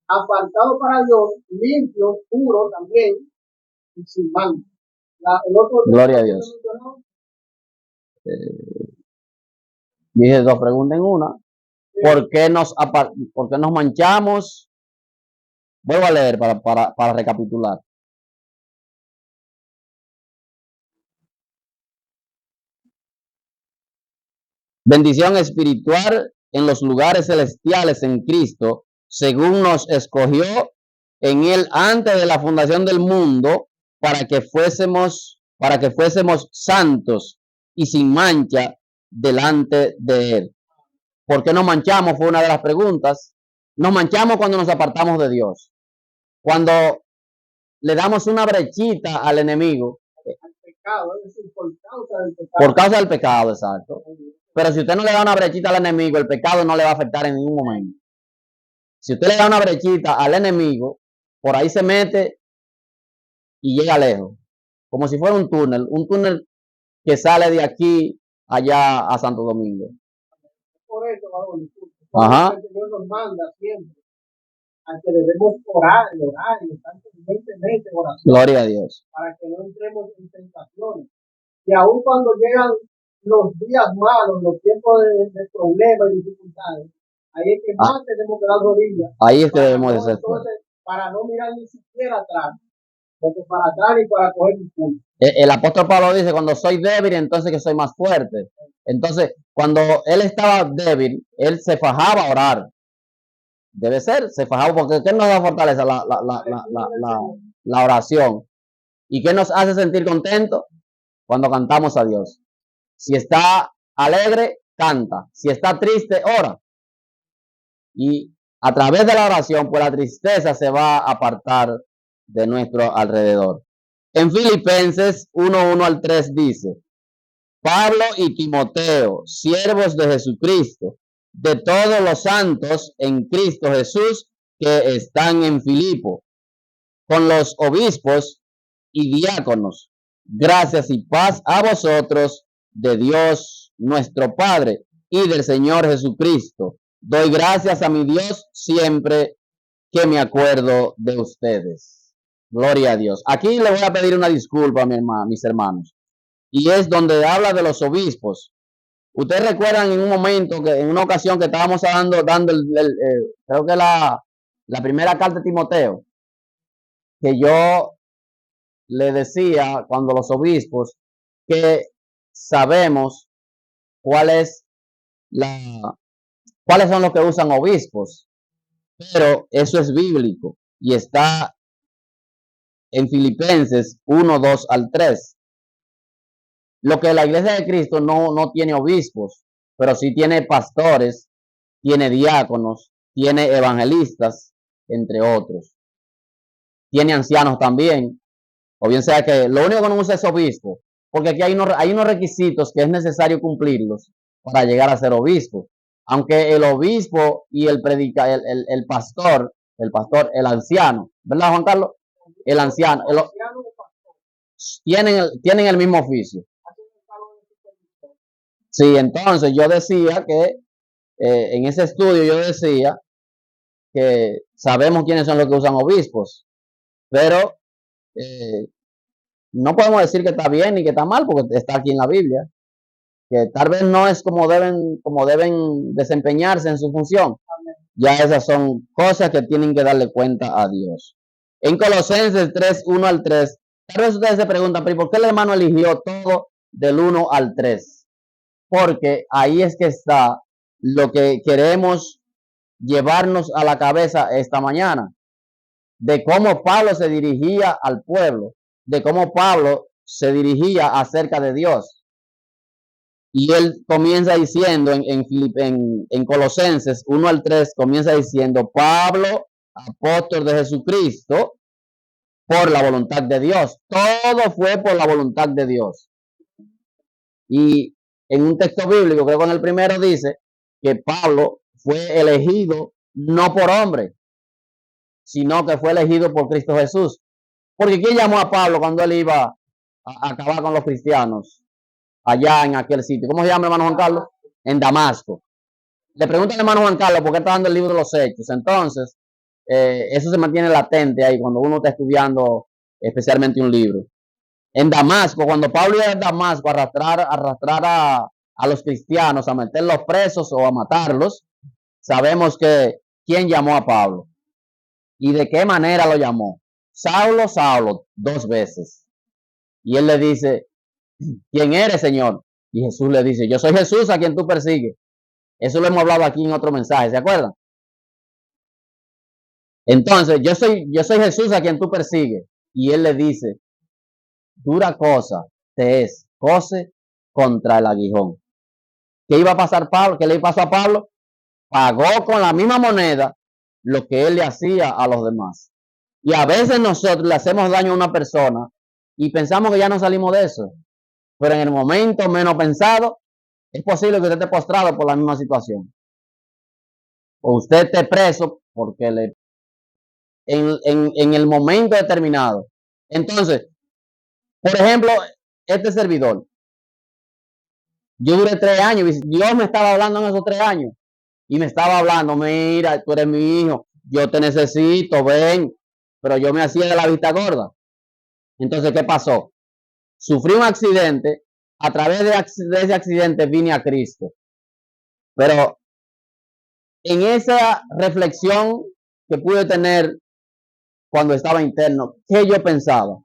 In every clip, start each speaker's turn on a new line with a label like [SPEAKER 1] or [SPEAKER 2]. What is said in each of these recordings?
[SPEAKER 1] apartado para Dios, limpio, puro también, y sin mancha.
[SPEAKER 2] Gloria a Dios. Dije dos preguntas en una. ¿Por qué nos manchamos? Vuelvo a leer para recapitular. Bendición espiritual en los lugares celestiales en Cristo, según nos escogió en Él antes de la fundación del mundo, para que fuésemos santos y sin mancha delante de Él. ¿Por qué nos manchamos? Fue una de las preguntas. Nos manchamos cuando nos apartamos de Dios. Cuando le damos una brechita al enemigo. Por causa del pecado, exacto. Pero si usted no le da una brechita al enemigo, el pecado no le va a afectar en ningún momento. Si usted le da una brechita al enemigo, por ahí se mete y llega lejos. Como si fuera un túnel que sale de aquí allá a Santo Domingo.
[SPEAKER 1] Por eso, Dios nos manda siempre a que debemos orar y estar constantemente en oración.
[SPEAKER 2] Gloria a Dios.
[SPEAKER 1] Para que no entremos en tentaciones. Y aun cuando llegan los días malos, los tiempos de problemas y dificultades, ahí es que más tenemos que dar rodillas.
[SPEAKER 2] Ahí es que debemos de ser.
[SPEAKER 1] Entonces, para no mirar ni siquiera atrás, porque para atrás y para coger impulso.
[SPEAKER 2] El apóstol Pablo dice, cuando soy débil, entonces que soy más fuerte. Entonces, cuando él estaba débil, él se fajaba a orar. Debe ser, se fajaba, porque ¿qué nos da fortaleza? La oración. ¿Y qué nos hace sentir contentos? Cuando cantamos a Dios. Si está alegre, canta. Si está triste, ora. Y a través de la oración, pues la tristeza se va a apartar de nuestro alrededor. En Filipenses 1:1-3 dice, Pablo y Timoteo, siervos de Jesucristo, de todos los santos en Cristo Jesús que están en Filipo, con los obispos y diáconos, gracias y paz a vosotros de Dios nuestro Padre y del Señor Jesucristo. Doy gracias a mi Dios siempre que me acuerdo de ustedes. Gloria a Dios. Aquí le voy a pedir una disculpa a mis hermanos. Y es donde habla de los obispos. Ustedes recuerdan en un momento, en una ocasión que estábamos dando creo que la primera carta de Timoteo, que yo le decía cuando los obispos que sabemos cuáles son los que usan obispos, pero eso es bíblico y está en Filipenses 1:2-3. Lo que la iglesia de Cristo no tiene obispos, pero sí tiene pastores, tiene diáconos, tiene evangelistas, entre otros. Tiene ancianos también. O bien sea que lo único que no usa es obispo, porque aquí hay unos requisitos que es necesario cumplirlos para llegar a ser obispo. Aunque el obispo y el pastor, el anciano, ¿verdad, Juan Carlos? El anciano, tienen el mismo oficio. Sí, entonces yo decía que en ese estudio yo decía que sabemos quiénes son los que usan obispos, pero no podemos decir que está bien ni que está mal porque está aquí en la Biblia, que tal vez no es como deben desempeñarse en su función. Ya esas son cosas que tienen que darle cuenta a Dios. En Colosenses 3:1-3, tal vez ustedes se preguntan, pero ¿por qué el hermano eligió todo del 1-3? Porque ahí es que está lo que queremos llevarnos a la cabeza esta mañana, de cómo Pablo se dirigía al pueblo, de cómo Pablo se dirigía acerca de Dios. Y él comienza diciendo en Colosenses 1-3, comienza diciendo, Pablo, apóstol de Jesucristo, por la voluntad de Dios. Todo fue por la voluntad de Dios. Y en un texto bíblico, creo que en el primero dice que Pablo fue elegido no por hombre, sino que fue elegido por Cristo Jesús. Porque ¿quién llamó a Pablo cuando él iba a acabar con los cristianos allá en aquel sitio? ¿Cómo se llama, hermano Juan Carlos? En Damasco. Le pregunta al hermano Juan Carlos por qué está dando el libro de los Hechos. Entonces, eso se mantiene latente ahí cuando uno está estudiando especialmente un libro. En Damasco, cuando Pablo iba a Damasco a arrastrar a los cristianos, a meterlos presos o a matarlos, sabemos que quién llamó a Pablo y de qué manera lo llamó. Saulo, Saulo, 2 veces. Y él le dice, ¿quién eres, Señor? Y Jesús le dice, yo soy Jesús a quien tú persigues. Eso lo hemos hablado aquí en otro mensaje, ¿se acuerdan? Entonces, yo soy Jesús a quien tú persigues. Y él le dice, dura cosa te es, cose contra el aguijón. ¿Qué iba a pasar Pablo? ¿Qué le pasó a Pablo? Pagó con la misma moneda lo que él le hacía a los demás. Y a veces nosotros le hacemos daño a una persona y pensamos que ya no salimos de eso. Pero en el momento menos pensado, es posible que usted esté postrado por la misma situación. O usted esté preso porque en el momento determinado. Entonces, por ejemplo, este servidor, yo duré 3 años y Dios me estaba hablando en esos 3 años. Y me estaba hablando, mira, tú eres mi hijo, yo te necesito, ven. Pero yo me hacía de la vista gorda. Entonces, ¿qué pasó? Sufrí un accidente, a través de ese accidente vine a Cristo. Pero en esa reflexión que pude tener cuando estaba interno, ¿qué yo pensaba?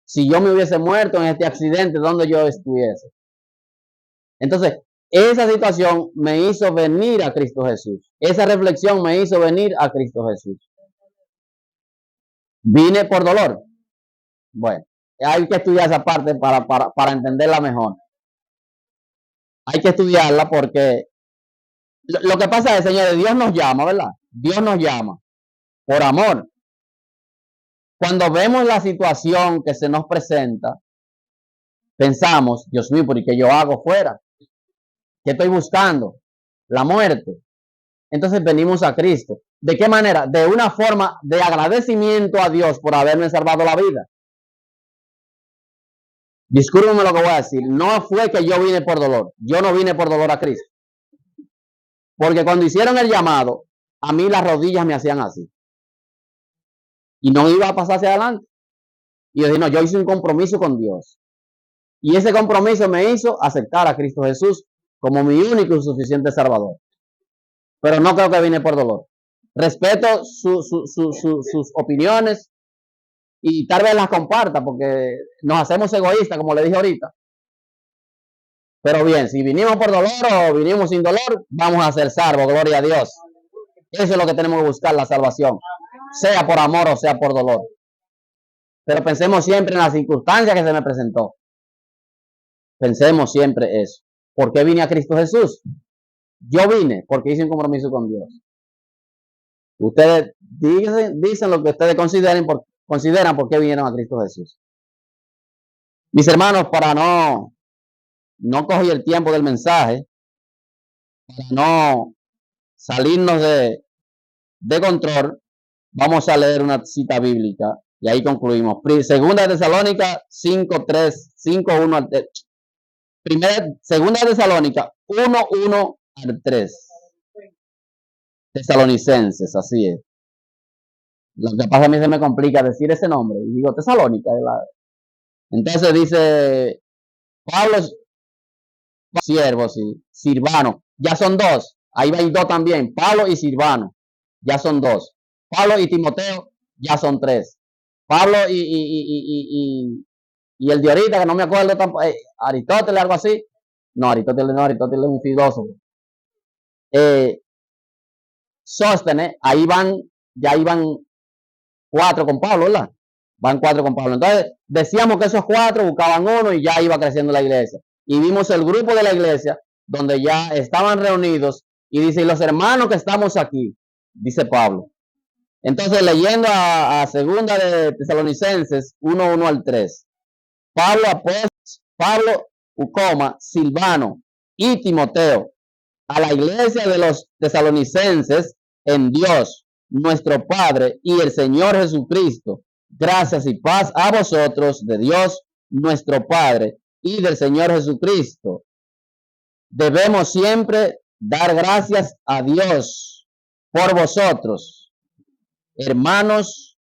[SPEAKER 2] Si yo me hubiese muerto en este accidente, ¿dónde yo estuviese? Entonces, esa situación me hizo venir a Cristo Jesús. Esa reflexión me hizo venir a Cristo Jesús. Vine por dolor. Bueno, hay que estudiar esa parte para entenderla mejor. Hay que estudiarla porque lo que pasa es, señores, Dios nos llama, ¿verdad? Dios nos llama por amor. Cuando vemos la situación que se nos presenta, pensamos, Dios mío, ¿por qué yo hago fuera? ¿Qué estoy buscando? La muerte. Entonces venimos a Cristo. ¿De qué manera? De una forma de agradecimiento a Dios por haberme salvado la vida. Discúlpeme lo que voy a decir. No fue que yo vine por dolor. Yo no vine por dolor a Cristo. Porque cuando hicieron el llamado, a mí las rodillas me hacían así. Y no iba a pasar hacia adelante. Y yo dije, no, yo hice un compromiso con Dios. Y ese compromiso me hizo aceptar a Cristo Jesús como mi único y suficiente Salvador. Pero no creo que vine por dolor. Respeto sus opiniones y tal vez las comparta porque nos hacemos egoístas, como le dije ahorita. Pero bien, si vinimos por dolor o vinimos sin dolor, vamos a ser salvos, gloria a Dios. Eso es lo que tenemos que buscar, la salvación. Sea por amor o sea por dolor. Pero pensemos siempre en las circunstancias que se me presentó. Pensemos siempre eso. ¿Por qué vine a Cristo Jesús? Yo vine porque hice un compromiso con Dios. Ustedes dicen lo que ustedes consideran por qué vinieron a Cristo Jesús. Mis hermanos, para no coger el tiempo del mensaje, para no salirnos de control, vamos a leer una cita bíblica y ahí concluimos. Segunda de Tesalónica 5:3, 5:1 al 3. Segunda de Tesalónica 1:1 al 3. Tesalonicenses, así es. Lo que pasa a mí se me complica decir ese nombre. Y digo Tesalónica. Entonces dice Pablo, siervos, y Silvano. Ya son 2. Ahí va 2 también. Pablo y Silvano. Ya son 2. Pablo y Timoteo. Ya son 3. Pablo y el de ahorita, que no me acuerdo tampoco. Aristóteles, algo así. No, Aristóteles es un filósofo. Sóstenes, ya iban 4 con Pablo, ¿verdad? Van 4 con Pablo. Entonces, decíamos que esos 4 buscaban uno y ya iba creciendo la iglesia. Y vimos el grupo de la iglesia donde ya estaban reunidos y dice, y los hermanos que estamos aquí, dice Pablo. Entonces, leyendo a segunda de Tesalonicenses 1:1 al 3. Pablo, Silvano y Timoteo, a la iglesia de los tesalonicenses en Dios, nuestro Padre y el Señor Jesucristo. Gracias y paz a vosotros de Dios, nuestro Padre y del Señor Jesucristo. Debemos siempre dar gracias a Dios por vosotros, hermanos,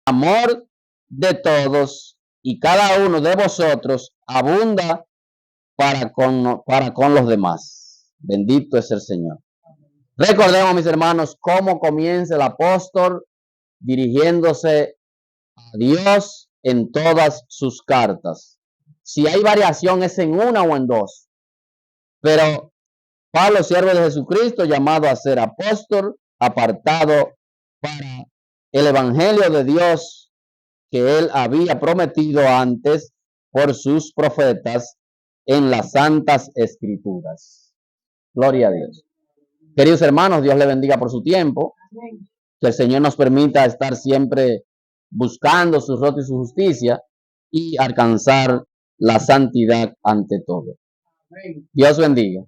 [SPEAKER 2] amor de todos y cada uno de vosotros abunda para con los demás. Bendito es el Señor. Recordemos, mis hermanos, cómo comienza el apóstol dirigiéndose a Dios en todas sus cartas. Si hay variación es en una o en dos. Pero Pablo, siervo de Jesucristo, llamado a ser apóstol, apartado para el evangelio de Dios que él había prometido antes por sus profetas en las santas escrituras. Gloria a Dios. Queridos hermanos, Dios le bendiga por su tiempo. Que el Señor nos permita estar siempre buscando su rostro y su justicia y alcanzar la santidad ante todo. Dios bendiga.